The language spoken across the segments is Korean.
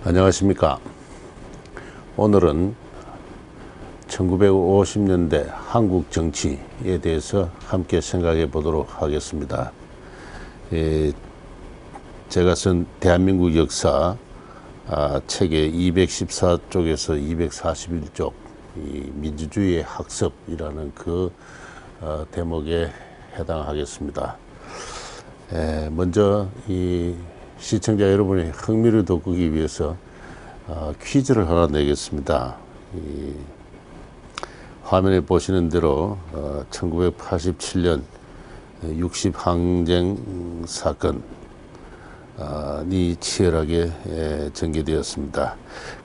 안녕하십니까. 오늘은 1950년대 한국 정치에 대해서 함께 생각해 보도록 하겠습니다. 제가 쓴 대한민국 역사 책의 214쪽에서 241쪽 민주주의의 학습이라는 그 대목에 해당하겠습니다. 먼저 이 시청자 여러분의 흥미를 돋구기 위해서 퀴즈를 하나 내겠습니다. 화면에 보시는 대로 1987년 60항쟁 사건이 치열하게 전개되었습니다.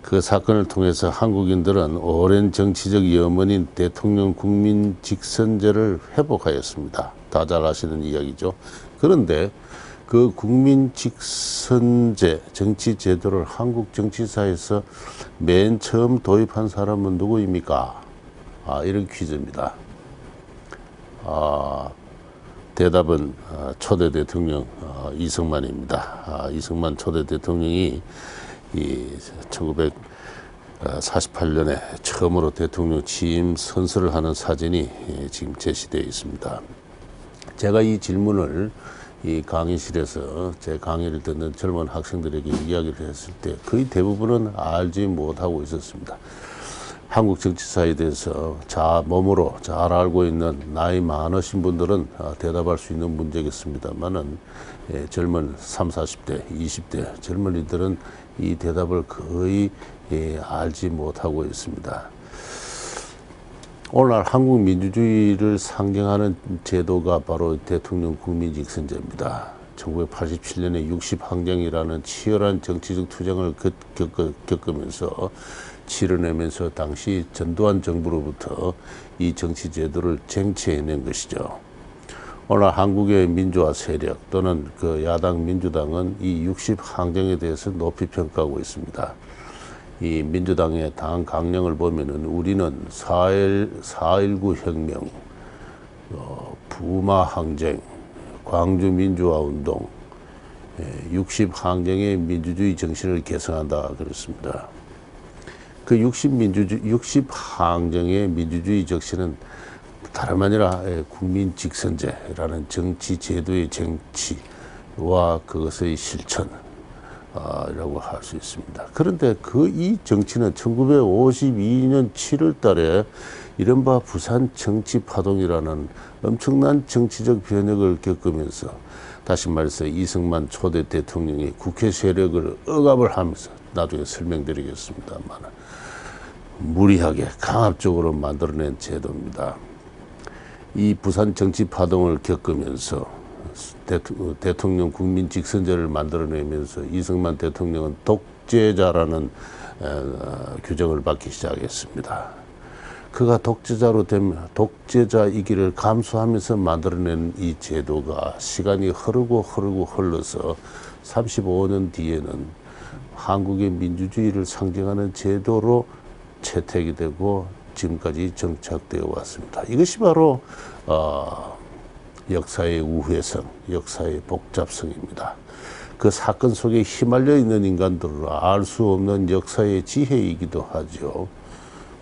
그 사건을 통해서 한국인들은 오랜 정치적 염원인 대통령 국민 직선제를 회복하였습니다. 다 잘 아시는 이야기죠. 그런데 그 국민 직선제 정치 제도를 한국 정치사에서 맨 처음 도입한 사람은 누구입니까? 이런 퀴즈입니다. 대답은 초대 대통령 이승만입니다. 이승만 초대 대통령이 1948년에 처음으로 대통령 취임 선서를 하는 사진이 지금 제시되어 있습니다. 제가 이 질문을 이 강의실에서 제 강의를 듣는 젊은 학생들에게 이야기를 했을 때 거의 대부분은 알지 못하고 있었습니다. 한국 정치사에 대해서 몸으로 잘 알고 있는 나이 많으신 분들은 대답할 수 있는 문제겠습니다만은 젊은 30, 40대, 20대 젊은이들은 이 대답을 거의 알지 못하고 있습니다. 오늘날 한국 민주주의를 상징하는 제도가 바로 대통령 국민직선제입니다. 1987년에 60항쟁이라는 치열한 정치적 투쟁을 겪으면서 치러내면서 당시 전두환 정부로부터 이 정치 제도를 쟁취해낸 것이죠. 오늘 한국의 민주화 세력 또는 그 야당 민주당은 이 60항쟁에 대해서 높이 평가하고 있습니다. 이 민주당의 당 강령을 보면은 우리는 4.19 혁명, 부마 항쟁, 광주 민주화 운동, 60항쟁의 민주주의 정신을 계승한다 그랬습니다. 그 60항쟁의 민주주의 정신은 다름 아니라 국민 직선제라는 정치 제도의 정치와 그것의 실천 라고 할 수 있습니다. 그런데 이 정치는 1952년 7월 달에 이른바 부산 정치파동이라는 엄청난 정치적 변혁을 겪으면서 다시 말해서 이승만 초대 대통령이 국회 세력을 억압을 하면서 나중에 설명드리겠습니다만 무리하게 강압적으로 만들어낸 제도입니다. 이 부산 정치파동을 겪으면서 대통령 국민 직선제를 만들어내면서 이승만 대통령은 독재자라는 규정을 받기 시작했습니다. 그가 독재자이기를 감수하면서 만들어낸 이 제도가 시간이 흘러서 35년 뒤에는 한국의 민주주의를 상징하는 제도로 채택이 되고 지금까지 정착되어 왔습니다. 이것이 바로 역사의 우회성, 역사의 복잡성입니다. 그 사건 속에 휘말려 있는 인간들을 알 수 없는 역사의 지혜이기도 하죠.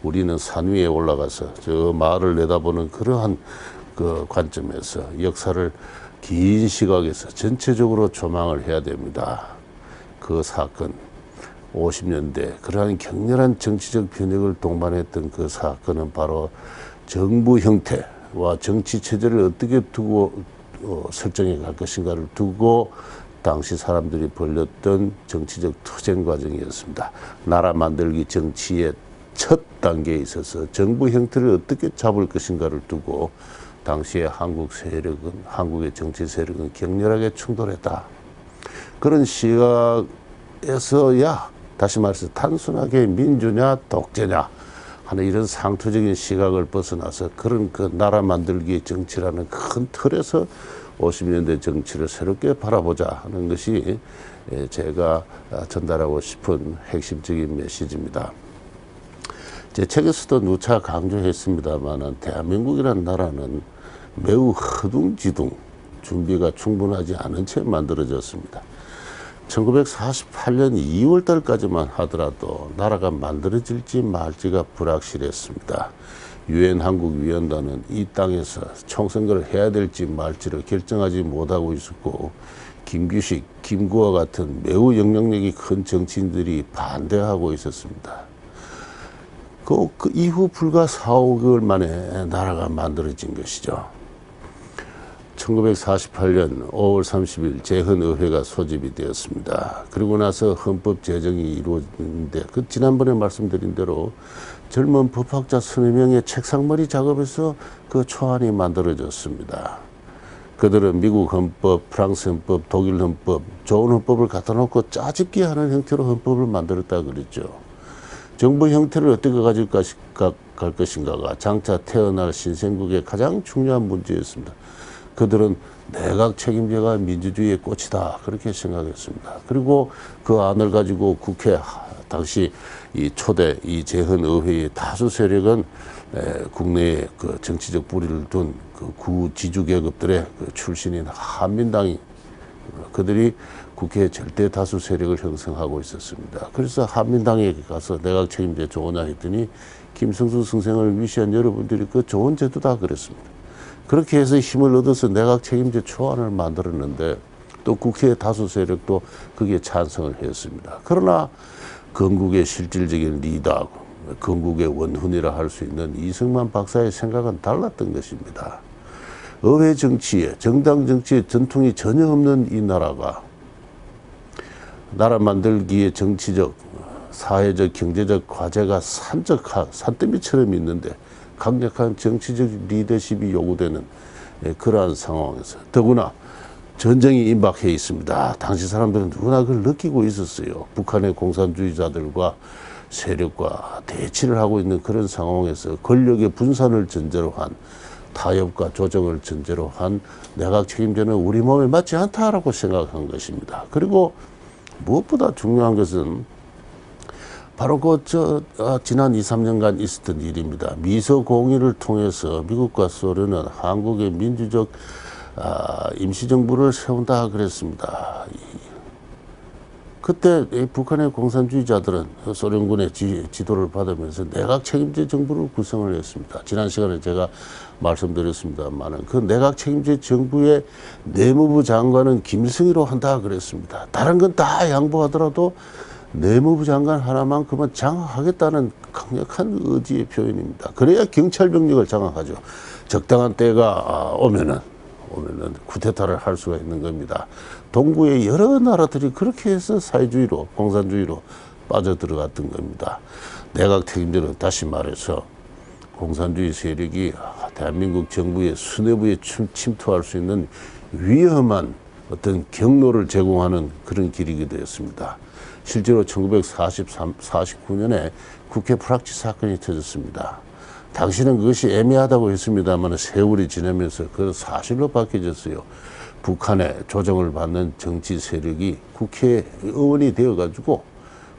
우리는 산 위에 올라가서 저 마을을 내다보는 그러한 그 관점에서 역사를 긴 시각에서 전체적으로 조망을 해야 됩니다. 그 사건, 50년대 그러한 격렬한 정치적 변혁을 동반했던 그 사건은 바로 정부 형태와 정치 체제를 어떻게 두고 설정해 갈 것인가를 두고 당시 사람들이 벌였던 정치적 투쟁 과정이었습니다. 나라 만들기 정치의 첫 단계에 있어서 정부 형태를 어떻게 잡을 것인가를 두고 당시의 한국의 정치 세력은 격렬하게 충돌했다. 그런 시각에서야 다시 말해서 단순하게 민주냐 독재냐 하는 이런 상투적인 시각을 벗어나서 그런 그 나라 만들기의 정치라는 큰 틀에서 50년대 정치를 새롭게 바라보자 하는 것이 제가 전달하고 싶은 핵심적인 메시지입니다. 제 책에서도 누차 강조했습니다만 대한민국이라는 나라는 매우 허둥지둥 준비가 충분하지 않은 채 만들어졌습니다. 1948년 2월 달까지만 하더라도 나라가 만들어질지 말지가 불확실했습니다. 유엔 한국위원단은 이 땅에서 총선거를 해야 될지 말지를 결정하지 못하고 있었고, 김규식, 김구와 같은 매우 영향력이 큰 정치인들이 반대하고 있었습니다. 그 이후 불과 4, 5개월 만에 나라가 만들어진 것이죠. 1948년 5월 30일 재헌의회가 소집이 되었습니다. 그리고 나서 헌법 제정이 이루어지는데, 지난번에 말씀드린 대로 젊은 법학자 서너 명의 책상머리 작업에서 그 초안이 만들어졌습니다. 그들은 미국 헌법, 프랑스 헌법, 독일 헌법, 좋은 헌법을 갖다 놓고 짜집기 하는 형태로 헌법을 만들었다 그랬죠. 정부 형태를 어떻게 가질 것인가가 장차 태어날 신생국의 가장 중요한 문제였습니다. 그들은 내각 책임제가 민주주의의 꽃이다, 그렇게 생각했습니다. 그리고 그 안을 가지고 국회, 당시 이 초대 이 재헌의회의 다수 세력은 국내에 그 정치적 뿌리를 둔 그 구지주 계급들의 그 출신인 한민당이, 그들이 국회 절대 다수 세력을 형성하고 있었습니다. 그래서 한민당에 가서 내각 책임제 좋으냐 했더니 김성수 선생을 위시한 여러분들이 그 좋은 제도다 그랬습니다. 그렇게 해서 힘을 얻어서 내각 책임제 초안을 만들었는데, 또 국회 다수 세력도 거기에 찬성을 했습니다. 그러나 건국의 실질적인 리더하고 건국의 원훈이라 할 수 있는 이승만 박사의 생각은 달랐던 것입니다. 의회 정치에, 정당 정치에 전통이 전혀 없는 이 나라가 나라 만들기에 정치적, 사회적, 경제적 과제가 산더미처럼 있는데 강력한 정치적 리더십이 요구되는 그러한 상황에서, 더구나 전쟁이 임박해 있습니다. 당시 사람들은 누구나 그걸 느끼고 있었어요. 북한의 공산주의자들과 세력과 대치를 하고 있는 그런 상황에서 권력의 분산을 전제로 한, 타협과 조정을 전제로 한 내각 책임제는 우리 몸에 맞지 않다라고 생각한 것입니다. 그리고 무엇보다 중요한 것은 바로 지난 2, 3년간 있었던 일입니다. 미소 공의를 통해서 미국과 소련은 한국의 민주적 임시정부를 세운다 그랬습니다. 그때 북한의 공산주의자들은 소련군의 지도를 받으면서 내각 책임제 정부를 구성을 했습니다. 지난 시간에 제가 말씀드렸습니다만, 그 내각 책임제 정부의 내무부 장관은 김일성이로 한다 그랬습니다. 다른 건 다 양보하더라도 내무부 장관 하나만큼은 장악하겠다는 강력한 의지의 표현입니다. 그래야 경찰병력을 장악하죠. 적당한 때가 오면은 쿠데타를 할 수가 있는 겁니다. 동구의 여러 나라들이 그렇게 해서 사회주의로, 공산주의로 빠져들어갔던 겁니다. 내각 책임제는 다시 말해서 공산주의 세력이 대한민국 정부의 수뇌부에 침투할 수 있는 위험한 어떤 경로를 제공하는 그런 길이게 되었습니다. 실제로 1949년에 국회 불합치 사건이 터졌습니다. 당시는 그것이 애매하다고 했습니다만 세월이 지나면서 그 사실로 바뀌어졌어요. 북한의 조정을 받는 정치 세력이 국회의원이 되어가지고,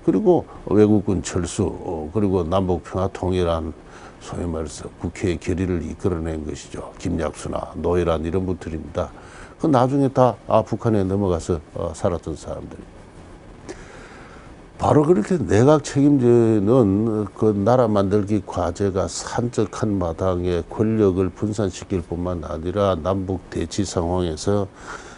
그리고 외국군 철수, 그리고 남북평화 통일한 소위 말해서 국회의 결의를 이끌어낸 것이죠. 김약수나 노회란 이런 분들입니다. 그 나중에 다 북한에 넘어가서 살았던 사람들. 바로 그렇게 내각 책임제는 그 나라 만들기 과제가 산적한 마당에 권력을 분산시킬 뿐만 아니라 남북 대치 상황에서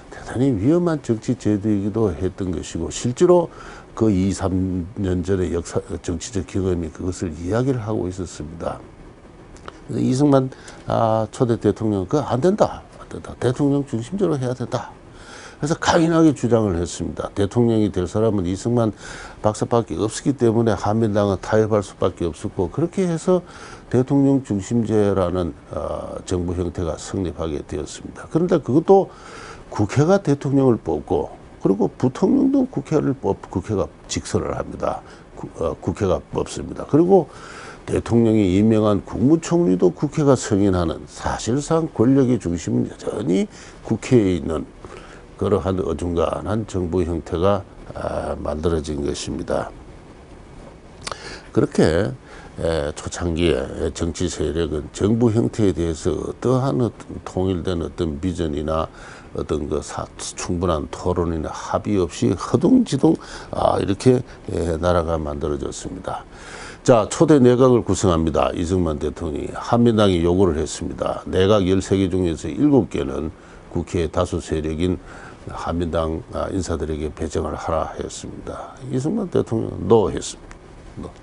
대단히 위험한 정치 제도이기도 했던 것이고, 실제로 그 2, 3년 전의 정치적 경험이 그것을 이야기를 하고 있었습니다. 이승만 초대 대통령 그거 안 된다. 대통령 중심제로 해야 된다. 그래서 강인하게 주장을 했습니다. 대통령이 될 사람은 이승만 박사밖에 없었기 때문에 한민당은 타협할 수밖에 없었고, 그렇게 해서 대통령 중심제라는 정부 형태가 성립하게 되었습니다. 그런데 그것도 국회가 대통령을 뽑고, 그리고 부통령도 국회가 직선을 합니다. 국회가 뽑습니다. 그리고 대통령이 임명한 국무총리도 국회가 승인하는, 사실상 권력의 중심은 여전히 국회에 있는 그러한 어중간한 정부 형태가 만들어진 것입니다. 그렇게 초창기에 정치 세력은 정부 형태에 대해서 어떠한 통일된 어떤 비전이나 어떤 그 충분한 토론이나 합의 없이 허둥지둥 이렇게 나라가 만들어졌습니다. 자, 초대 내각을 구성합니다. 이승만 대통령이 한민당이 요구를 했습니다. 내각 13개 중에서 7개는 국회 다수 세력인 한민당 인사들에게 배정을 하라 했습니다. 이승만 대통령은 노 했습니다.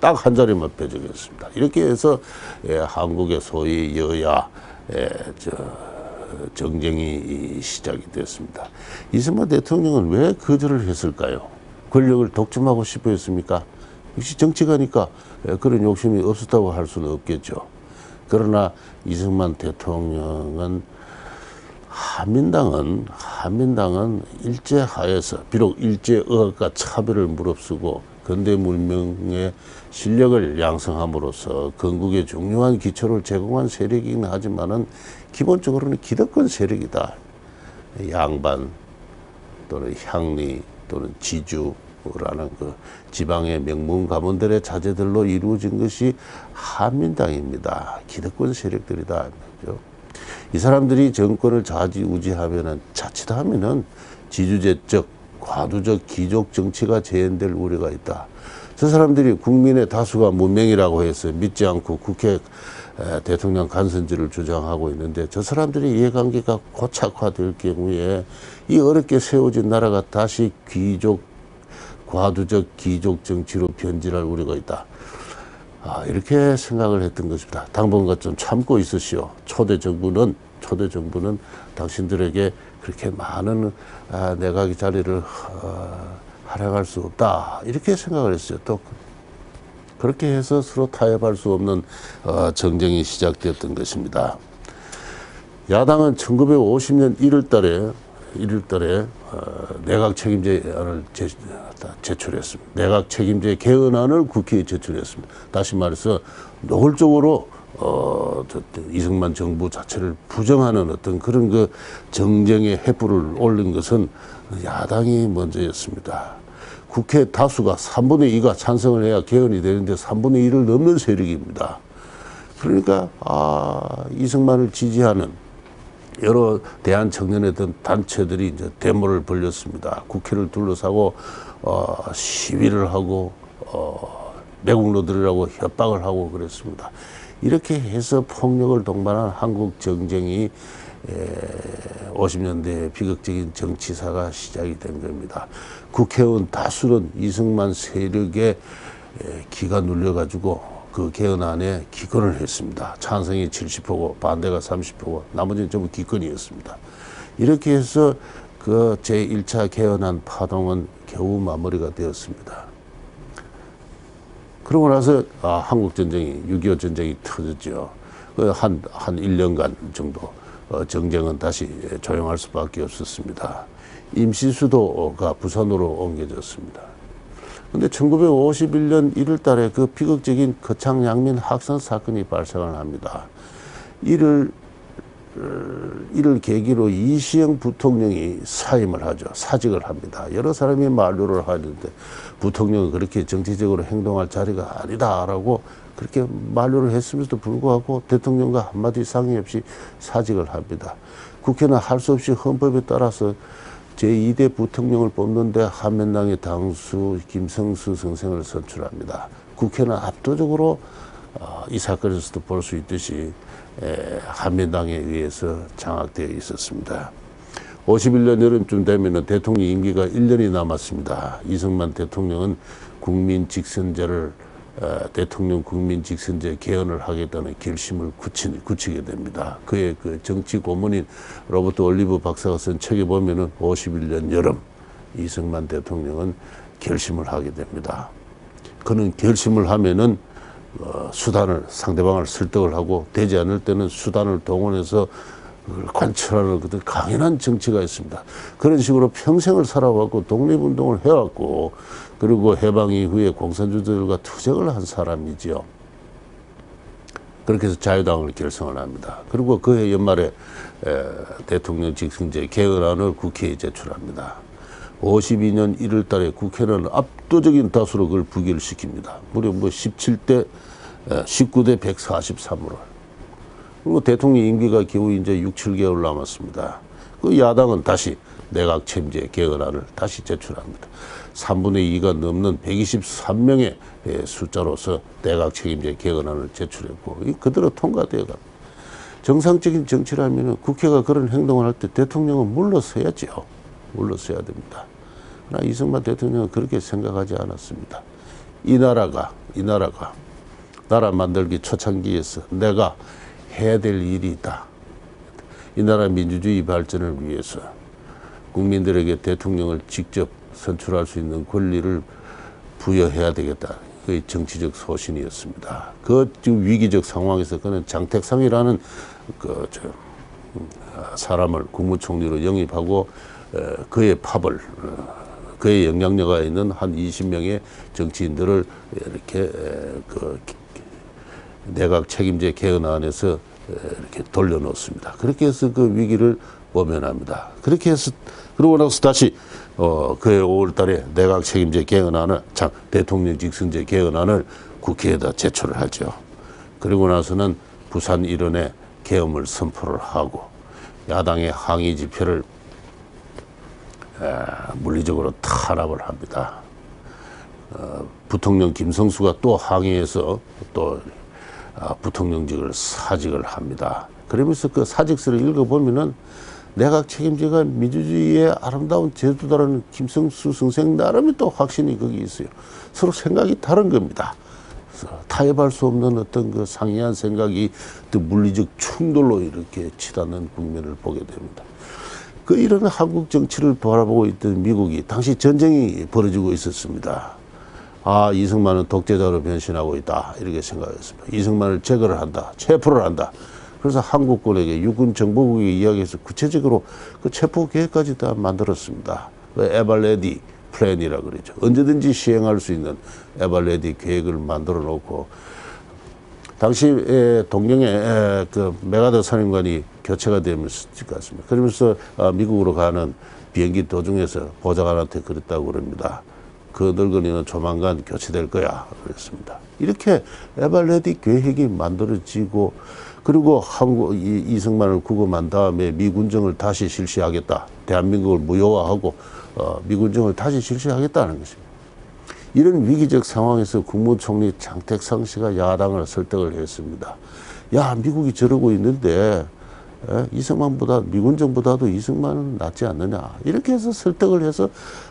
딱 한 자리만 배정했습니다. 이렇게 해서 한국의 소위 여야 정쟁이 시작이 됐습니다. 이승만 대통령은 왜 거절을 했을까요? 권력을 독점하고 싶어 했습니까? 역시 정치가니까 그런 욕심이 없었다고 할 수는 없겠죠. 그러나 이승만 대통령은 한민당은 일제하에서 비록 일제의학과 차별을 무릅쓰고 근대 문명의 실력을 양성함으로써 건국의 중요한 기초를 제공한 세력이긴 하지만은 기본적으로는 기득권 세력이다. 양반 또는 향리 또는 지주라는 그 지방의 명문 가문들의 자제들로 이루어진 것이 한민당입니다. 기득권 세력들이다. 이 사람들이 정권을 좌지우지하면은 자칫하면은 지주제적 과도적 귀족 정치가 재현될 우려가 있다. 저 사람들이 국민의 다수가 문명이라고 해서 믿지 않고 국회 대통령 간선제를 주장하고 있는데 저 사람들의 이해관계가 고착화될 경우에 이 어렵게 세워진 나라가 다시 과도적 귀족 정치로 변질할 우려가 있다. 이렇게 생각을 했던 것입니다. 당분간 좀 참고 있으시오. 초대 정부는 당신들에게 그렇게 많은 내각의 자리를 활용할 수 없다. 이렇게 생각을 했어요. 또 그렇게 해서 서로 타협할 수 없는 정쟁이 시작되었던 것입니다. 야당은 1950년 1월 달에 내각 책임제안을 제출했습니다. 내각 책임제 개헌안을 국회에 제출했습니다. 다시 말해서 노골적으로 이승만 정부 자체를 부정하는 어떤 그런 그 정쟁의 횃불을 올린 것은 야당이 먼저였습니다. 국회 다수가 3분의 2가 찬성을 해야 개헌이 되는데 3분의 1을 넘는 세력입니다. 그러니까 이승만을 지지하는 여러 대한청년의 단체들이 이제 데모를 벌였습니다. 국회를 둘러싸고 시위를 하고 매국노 들으라고 협박을 하고 그랬습니다. 이렇게 해서 폭력을 동반한 한국 정쟁이 50년대 비극적인 정치사가 시작이 된 겁니다. 국회의원 다수는 이승만 세력에 기가 눌려가지고 그 개헌안에 기권을 했습니다. 찬성이 70%고 반대가 30%고 나머지는 전부 기권이었습니다. 이렇게 해서 그 제1차 개헌안 파동은 겨우 마무리가 되었습니다. 그러고 나서 한국전쟁이 6.25 전쟁이 터졌죠. 한 1년간 정도 정쟁은 다시 조용할 수밖에 없었습니다. 임시수도가 부산으로 옮겨졌습니다. 근데 1951년 1월 달에 그 비극적인 거창양민 학살 사건이 발생을 합니다. 이를 계기로 이시영 부통령이 사임을 하죠. 사직을 합니다. 여러 사람이 만류를 하는데 부통령은 그렇게 정치적으로 행동할 자리가 아니다라고 그렇게 만류를 했음에도 불구하고 대통령과 한마디 상의 없이 사직을 합니다. 국회는 할 수 없이 헌법에 따라서 제2대 부통령을 뽑는데 한민당의 당수 김성수 선생을 선출합니다. 국회는 압도적으로 이 사건에서도 볼 수 있듯이 한민당에 의해서 장악되어 있었습니다. 51년 여름쯤 되면 대통령 임기가 1년이 남았습니다. 이승만 대통령은 대통령 국민직선제 개헌을 하겠다는 결심을 굳히게 됩니다. 그의 그 정치 고문인 로버트 올리브 박사가 쓴 책에 보면은 51년 여름 이승만 대통령은 결심을 하게 됩니다. 그는 결심을 하면은 상대방을 설득을 하고 되지 않을 때는 수단을 동원해서 관철하는 그런 강인한 정치가 있습니다. 그런 식으로 평생을 살아왔고 독립운동을 해왔고 그리고 해방 이후에 공산주의들과 투쟁을 한 사람이지요. 그렇게 해서 자유당을 결성을 합니다. 그리고 그해 연말에 대통령 직선제 개헌안을 국회에 제출합니다. 52년 1월 달에 국회는 압도적인 다수로 그걸 부결시킵니다. 무려 17대 19대 143으로. 그리고 대통령 임기가 겨우 이제 6, 7개월 남았습니다. 그 야당은 다시 내각 책임제 개헌안을 다시 제출합니다. 3분의 2가 넘는 123명의 숫자로서 내각 책임제 개헌안을 제출했고 그대로 통과되어 갑니다. 정상적인 정치라면 국회가 그런 행동을 할 때 대통령은 물러서야죠. 물러서야 됩니다. 그러나 이승만 대통령은 그렇게 생각하지 않았습니다. 이 나라가 나라 만들기 초창기에서 내가 해야 될 일이 있다. 이 나라 민주주의 발전을 위해서 국민들에게 대통령을 직접 선출할 수 있는 권리를 부여해야 되겠다. 그의 정치적 소신이었습니다. 그 위기적 상황에서 그는 장택상이라는 사람을 국무총리로 영입하고 그의 팝을 그의 영향력가 있는 한 20명의 정치인들을 이렇게 내각 책임제 개헌안에서 이렇게 돌려놓습니다. 그렇게 해서 그 위기를 모면합니다. 그렇게 해서 그러고 나서 다시 그해 5월달에 내각 책임제 개헌안을 대통령 직선제 개헌안을 국회에다 제출을 하죠. 그리고 나서는 부산 일원에 계엄을 선포를 하고 야당의 항의 집회를 물리적으로 탄압을 합니다. 부통령 김성수가 또 항의해서 또 부통령직을 사직을 합니다. 그러면서 그 사직서를 읽어보면은 내각 책임제가 민주주의의 아름다운 제도다라는 김성수 선생 나름의 또 확신이 거기 있어요. 서로 생각이 다른 겁니다. 타협할 수 없는 어떤 그 상이한 생각이 또 물리적 충돌로 이렇게 치닫는 국면을 보게 됩니다. 그 이런 한국 정치를 바라보고 있던 미국이 당시 전쟁이 벌어지고 있었습니다. 아, 이승만은 독재자로 변신하고 있다. 이렇게 생각했습니다. 이승만을 제거를 한다. 체포를 한다. 그래서 한국군에게 육군 정보국에 이야기해서 구체적으로 그 체포 계획까지 다 만들었습니다. 에발레디 플랜이라 그러죠. 언제든지 시행할 수 있는 에발레디 계획을 만들어 놓고 당시 동경에 그 메가더 사령관이 교체가 되면서 갔습니다. 그러면서 미국으로 가는 비행기 도중에서 보좌관한테 그랬다고 그럽니다. 그 늙은이는 조만간 교체될 거야 그랬습니다. 이렇게 에발레디 계획이 만들어지고 그리고 이승만을 구금한 다음에 미군정을 다시 실시하겠다. 대한민국을 무효화하고 미군정을 다시 실시하겠다는 것입니다. 이런 위기적 상황에서 국무총리 장택상 씨가 야당을 설득을 했습니다. 야, 미국이 저러고 있는데 이승만보다 미군정보다도 이승만은 낫지 않느냐. 이렇게 해서 설득을 해서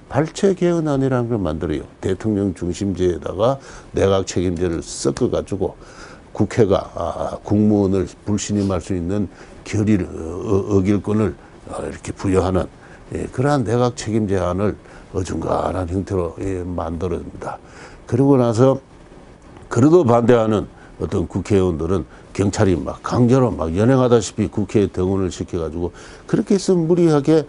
발췌 개헌안이라는 걸 만들어요. 대통령 중심제에다가 내각 책임제를 섞어가지고 국회가 국무원을 불신임할 수 있는 결의를 어길권을 이렇게 부여하는 그러한 내각 책임제안을 어중간한 형태로 만들어집니다. 그리고 나서 그래도 반대하는 어떤 국회의원들은 경찰이 막 강제로 막 연행하다시피 국회에 등원을 시켜가지고 그렇게 해서 무리하게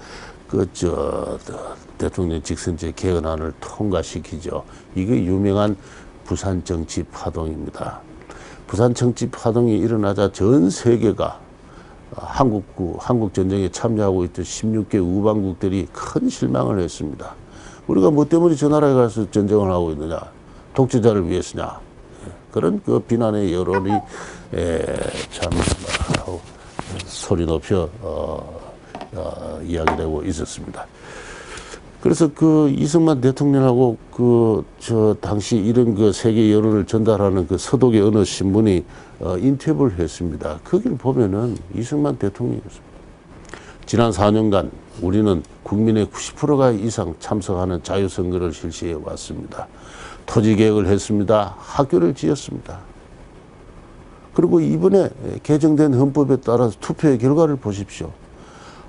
대통령 직선제 개헌안을 통과시키죠. 이게 유명한 부산 정치 파동입니다. 부산 정치 파동이 일어나자 전 세계가 한국 전쟁에 참여하고 있던 16개 우방국들이 큰 실망을 했습니다. 우리가 뭐 때문에 저 나라에 가서 전쟁을 하고 있느냐, 독재자를 위해서냐, 그런 그 비난의 여론이 참 소리 높여 이야기되고 있었습니다. 그래서 그 이승만 대통령하고 당시 이런 그 세계 여론을 전달하는 그 서독의 어느 신문이 인터뷰를 했습니다. 거기를 보면은 이승만 대통령이었습니다. 지난 4년간 우리는 국민의 90%가 이상 참석하는 자유선거를 실시해 왔습니다. 토지 개혁을 했습니다. 학교를 지었습니다. 그리고 이번에 개정된 헌법에 따라서 투표의 결과를 보십시오.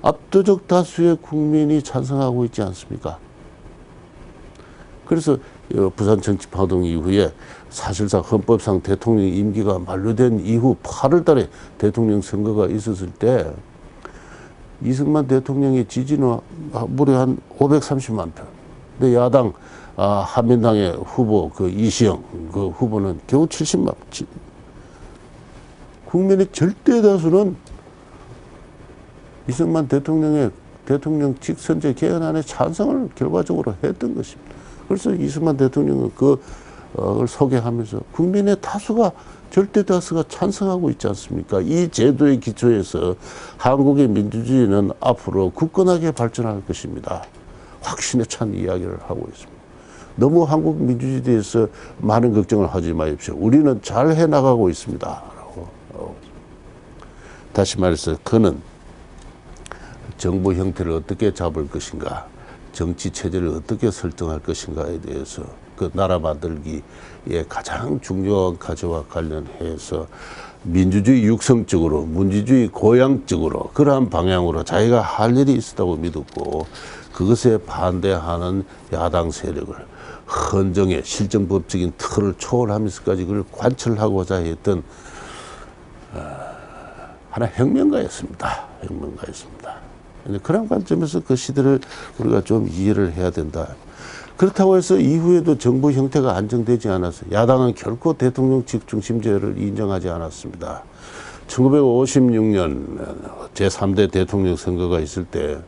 압도적 다수의 국민이 찬성하고 있지 않습니까? 그래서 부산 정치 파동 이후에 사실상 헌법상 대통령 임기가 만료된 이후 8월 달에 대통령 선거가 있었을 때 이승만 대통령의 지지는 무려 한 530만 표. 근데 야당 한민당의 후보 이시영 그 후보는 겨우 70만 표. 국민의 절대 다수는 이승만 대통령의 대통령 직선제 개헌안에 찬성을 결과적으로 했던 것입니다. 그래서 이승만 대통령은 그걸 소개하면서 국민의 다수가 절대 다수가 찬성하고 있지 않습니까? 이 제도의 기초에서 한국의 민주주의는 앞으로 굳건하게 발전할 것입니다. 확신에 찬 이야기를 하고 있습니다. 너무 한국 민주주의에 대해서 많은 걱정을 하지 마십시오. 우리는 잘 해나가고 있습니다. 라고. 다시 말해서 그는 정부 형태를 어떻게 잡을 것인가, 정치 체제를 어떻게 설정할 것인가에 대해서 그 나라 만들기에 가장 중요한 가치와 관련해서 민주주의 육성적으로, 민주주의 고양적으로 그러한 방향으로 자기가 할 일이 있었다고 믿었고, 그것에 반대하는 야당 세력을 헌정의 실정법적인 틀을 초월하면서까지 그걸 관철하고자 했던 하나의 혁명가였습니다. 혁명가였습니다. 그런 관점에서 그 시대를 우리가 좀 이해를 해야 된다. 그렇다고 해서 이후에도 정부 형태가 안정되지 않았어요. 야당은 결코 대통령 중심제를 인정하지 않았습니다. 1956년 제3대 대통령 선거가 있을 때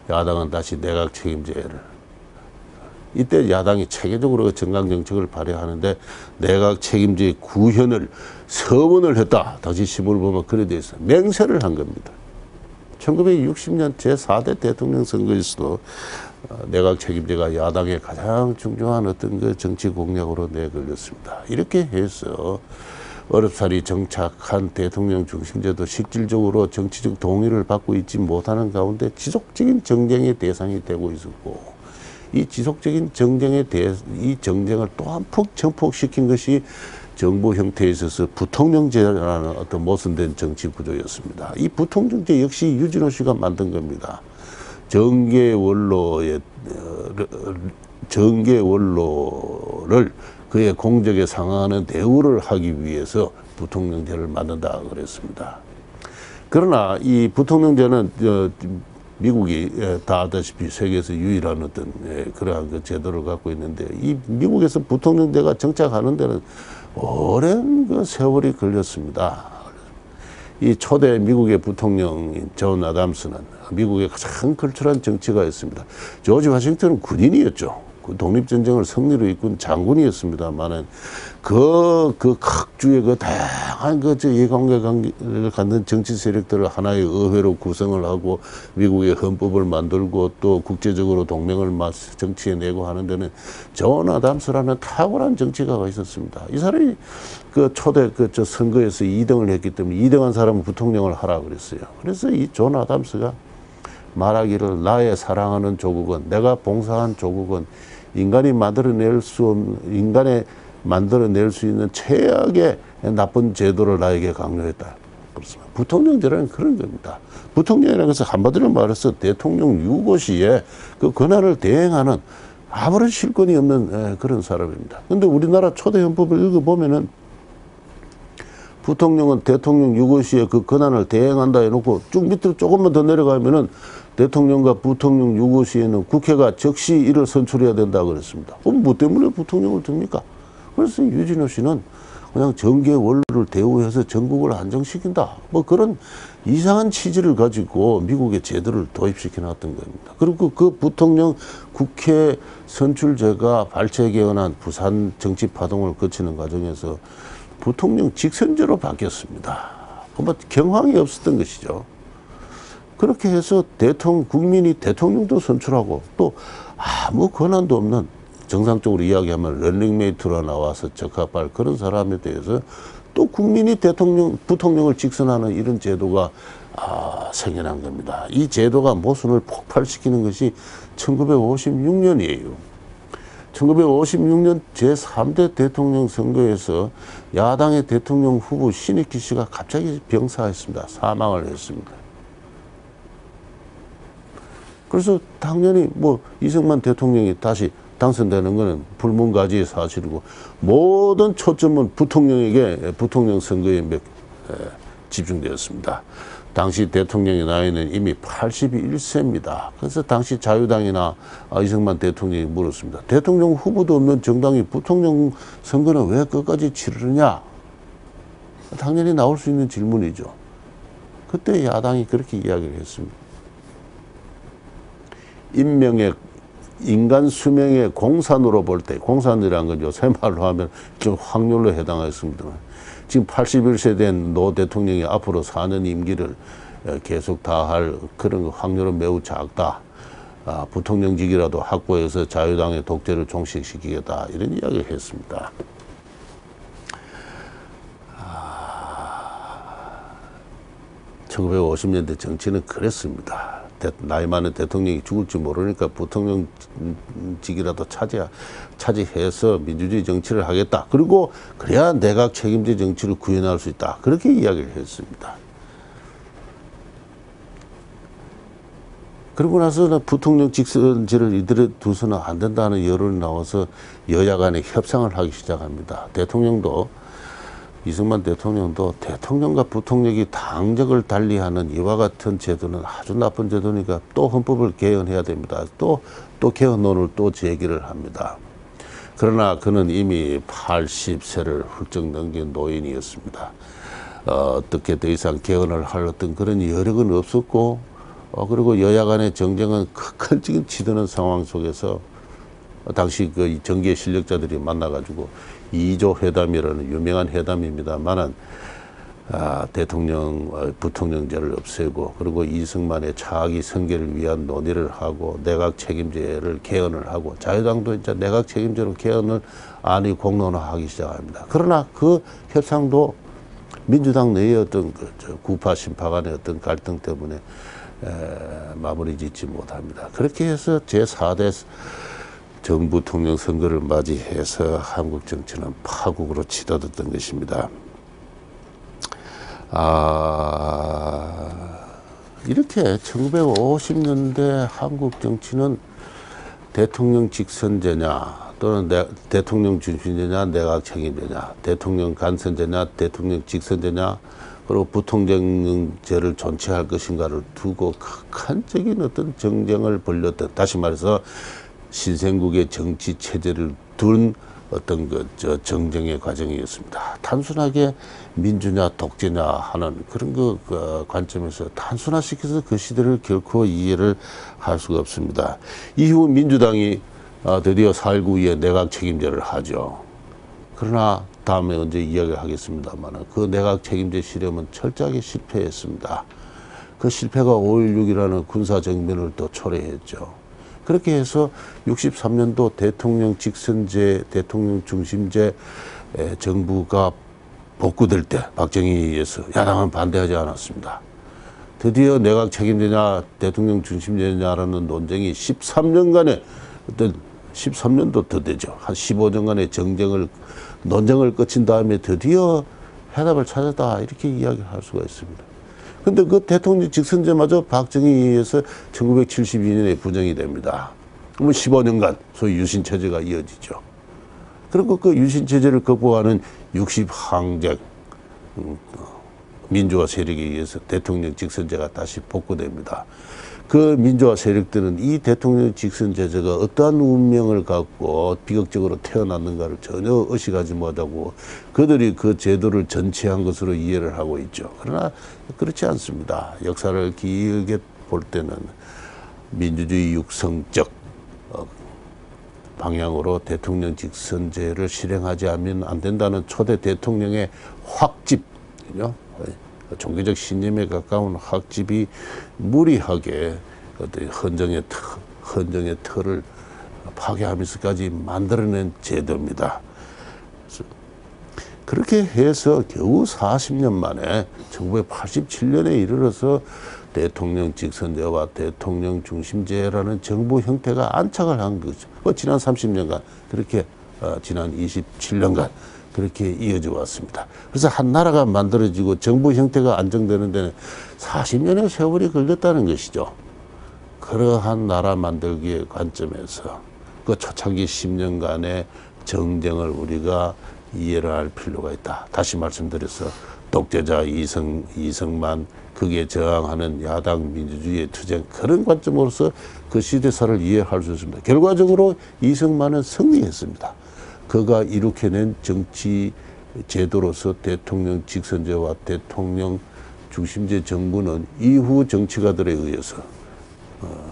야당은 다시 내각 책임제를, 이때 야당이 체계적으로 정강정책을 발휘하는데 내각 책임제의 구현을 서원을 했다. 당시 시부를 보면 그래 돼 있어요. 맹세를 한 겁니다. 1960년 제4대 대통령 선거에서도 내각 책임제가 야당의 가장 중요한 어떤 그 정치 공약으로 내걸렸습니다. 이렇게 해서 어렵사리 정착한 대통령 중심제도 실질적으로 정치적 동의를 받고 있지 못하는 가운데 지속적인 정쟁의 대상이 되고 있었고, 이 지속적인 이 정쟁을 또한 정폭시킨 것이 정부 형태에 있어서 부통령제라는 어떤 모순된 정치 구조였습니다. 이 부통령제 역시 유진호 씨가 만든 겁니다. 정계 원로를 그의 공적에 상응하는 대우를 하기 위해서 부통령제를 만든다 그랬습니다. 그러나 이 부통령제는 미국이 다 아다시피 세계에서 유일한 어떤 그러한 그 제도를 갖고 있는데, 이 미국에서 부통령제가 정착하는 데는 오랜 그 세월이 걸렸습니다. 이 초대 미국의 부통령인 존 아담스는 미국의 가장 걸출한 정치가였습니다. 조지 워싱턴은 군인이었죠. 그 독립전쟁을 승리로 이끈 장군이었습니다만은 그 각주의 그 다양한 그 이해관계를 갖는 정치 세력들을 하나의 의회로 구성을 하고 미국의 헌법을 만들고 또 국제적으로 동맹을 정치에 내고 하는 데는 존 아담스라는 탁월한 정치가가 있었습니다. 이 사람이 그 초대 선거에서 2등을 했기 때문에 2등한 사람은 부통령을 하라 그랬어요. 그래서 이 존 아담스가 말하기를 나의 사랑하는 조국은, 내가 봉사한 조국은 인간이 만들어낼 수 있는 최악의 나쁜 제도를 나에게 강요했다. 그렇습니다. 부통령제라는 그런 겁니다. 부통령이라는 것은 한마디로 말해서 대통령 유고시에 그 권한을 대행하는 아무런 실권이 없는 그런 사람입니다. 그런데 우리나라 초대 헌법을 읽어보면은 부통령은 대통령 유고시에 그 권한을 대행한다 해놓고 쭉 밑으로 조금만 더 내려가면은 대통령과 부통령 유고시에는 국회가 즉시 이를 선출해야 된다 그랬습니다. 그럼 뭐 때문에 부통령을 듭니까? 그래서 유진호 씨는 그냥 정계 원로를 대우해서 전국을 안정시킨다. 뭐 그런 이상한 취지를 가지고 미국의 제도를 도입시켜 놨던 겁니다. 그리고 그 부통령 국회 선출제가 발췌 개헌한 부산 정치 파동을 거치는 과정에서 부통령 직선제로 바뀌었습니다. 뭐 경황이 없었던 것이죠. 그렇게 해서 국민이 대통령도 선출하고 또 아무 권한도 없는, 정상적으로 이야기하면 런닝메이트로 나와서 적합할 그런 사람에 대해서 또 국민이 부통령을 직선하는 이런 제도가 생겨난 겁니다. 이 제도가 모순을 폭발시키는 것이 1956년이에요. 1956년 제3대 대통령 선거에서 야당의 대통령 후보 신익희 씨가 갑자기 병사했습니다. 사망을 했습니다. 그래서 당연히 뭐 이승만 대통령이 다시 당선되는 것은 불문가지의 사실이고, 모든 초점은 부통령 선거에 집중되었습니다. 당시 대통령의 나이는 이미 81세입니다. 그래서 당시 자유당이나 이승만 대통령이 물었습니다. 대통령 후보도 없는 정당이 부통령 선거는 왜 끝까지 치르느냐? 당연히 나올 수 있는 질문이죠. 그때 야당이 그렇게 이야기를 했습니다. 인간 수명의 공산으로 볼 때, 공산이라는 건 요새 말로 하면 좀 확률로 해당하겠습니다만, 지금 81세 된 노 대통령이 앞으로 4년 임기를 계속 다 할 그런 확률은 매우 작다. 부통령직이라도 확보해서 자유당의 독재를 종식시키겠다. 이런 이야기를 했습니다. 1950년대 정치는 그랬습니다. 나이 많은 대통령이 죽을지 모르니까 부통령직이라도 차지해서 민주주의 정치를 하겠다. 그리고 그래야 내각 책임제 정치를 구현할 수 있다. 그렇게 이야기를 했습니다. 그러고 나서는 부통령 직선제를 이들에 두서는 안 된다는 여론이 나와서 여야 간에 협상을 하기 시작합니다. 이승만 대통령도 대통령과 부통령이 당적을 달리하는 이와 같은 제도는 아주 나쁜 제도니까 또 헌법을 개헌해야 됩니다. 또 개헌론을 또 제기를 합니다. 그러나 그는 이미 80세를 훌쩍 넘긴 노인이었습니다. 어떻게 더 이상 개헌을 할 어떤 그런 여력은 없었고, 그리고 여야 간의 정쟁은 큰 치드는 상황 속에서 당시 그 정계 실력자들이 만나가지고 2조 회담이라는 유명한 회담입니다만은 부통령제를 없애고 그리고 이승만의 차기 승계를 위한 논의를 하고 내각 책임제를 개헌을 하고 자유당도 이제 내각 책임제로 개헌을 안이 공론화하기 시작합니다. 그러나 그 협상도 민주당 내의 어떤 구파 신파 간의 어떤 갈등 때문에 마무리 짓지 못합니다. 그렇게 해서 제4대 정부통령 선거를 맞이해서 한국 정치는 파국으로 치닫았던 것입니다. 이렇게 1950년대 한국 정치는 대통령 직선제냐 또는 대통령 중심제냐 내각 책임제냐 대통령 간선제냐 대통령 직선제냐 그리고 부통령제를 존치할 것인가를 두고 극한적인 어떤 정쟁을 벌였던, 다시 말해서 신생국의 정치 체제를 둔 어떤 정쟁의 과정이었습니다. 단순하게 민주냐 독재냐 하는 그런 관점에서 단순화시켜서 그 시대를 결코 이해를 할 수가 없습니다. 이후 민주당이 드디어 4.19 내각 책임제를 하죠. 그러나 다음에 언제 이야기하겠습니다만 그 내각 책임제 실험은 철저하게 실패했습니다. 그 실패가 5.16이라는 군사정변을 또 초래했죠. 그렇게 해서 63년도 대통령 직선제, 대통령 중심제 정부가 복구될 때 박정희에 의해서 야당은 반대하지 않았습니다. 드디어 내각 책임제냐 대통령 중심제냐라는 논쟁이 13년간의 어떤 13년도 더 되죠. 한 15년간의 논쟁을 거친 다음에 드디어 해답을 찾았다 이렇게 이야기를 할 수가 있습니다. 근데 그 대통령 직선제마저 박정희에 의해서 1972년에 부정이 됩니다. 그러면 15년간 소위 유신체제가 이어지죠. 그리고 그 유신체제를 극복하는 60항쟁 민주화 세력에 의해서 대통령 직선제가 다시 복구됩니다. 그 민주화 세력들은 이 대통령 직선제제가 어떠한 운명을 갖고 비극적으로 태어났는가를 전혀 의식하지 못하고 그들이 그 제도를 전치한 것으로 이해를 하고 있죠. 그러나 그렇지 않습니다. 역사를 길게 볼 때는 민주주의 육성적 방향으로 대통령 직선제를 실행하지 않으면 안 된다는 초대 대통령의 확집, 종교적 신념에 가까운 확집이 무리하게 어떤 헌정의 틀을 파괴하면서까지 만들어낸 제도입니다. 그렇게 해서 겨우 40년 만에 1987년에 이르러서 대통령 직선제와 대통령 중심제라는 정부 형태가 안착을 한 거죠. 지난 30년간 그렇게 지난 27년간 그렇게 이어져 왔습니다. 그래서 한 나라가 만들어지고 정부 형태가 안정되는 데는 40년의 세월이 걸렸다는 것이죠. 그러한 나라 만들기의 관점에서 그 초창기 10년간의 정쟁을 우리가 이해를 할 필요가 있다. 다시 말씀드려서 독재자 이승만 거기에 저항하는 야당 민주주의의 투쟁 그런 관점으로서 그 시대사를 이해할 수 있습니다. 결과적으로 이승만은 승리했습니다. 그가 일으켜낸 정치 제도로서 대통령 직선제와 대통령 중심제 정부는 이후 정치가들에 의해서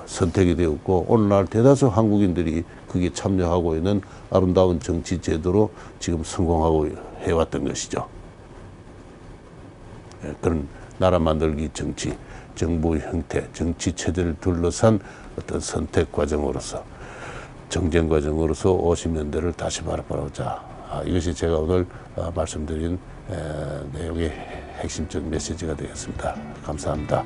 선택이 되었고 오늘날 대다수 한국인들이 거기에 참여하고 있는 아름다운 정치 제도로 지금 성공하고 해왔던 것이죠. 그런 나라 만들기 정치, 정부 형태, 정치 체제를 둘러싼 어떤 선택 과정으로서 정쟁 과정으로서 50년대를 다시 바라보자. 이것이 제가 오늘 말씀드린 내용의 핵심적 메시지가 되겠습니다. 감사합니다.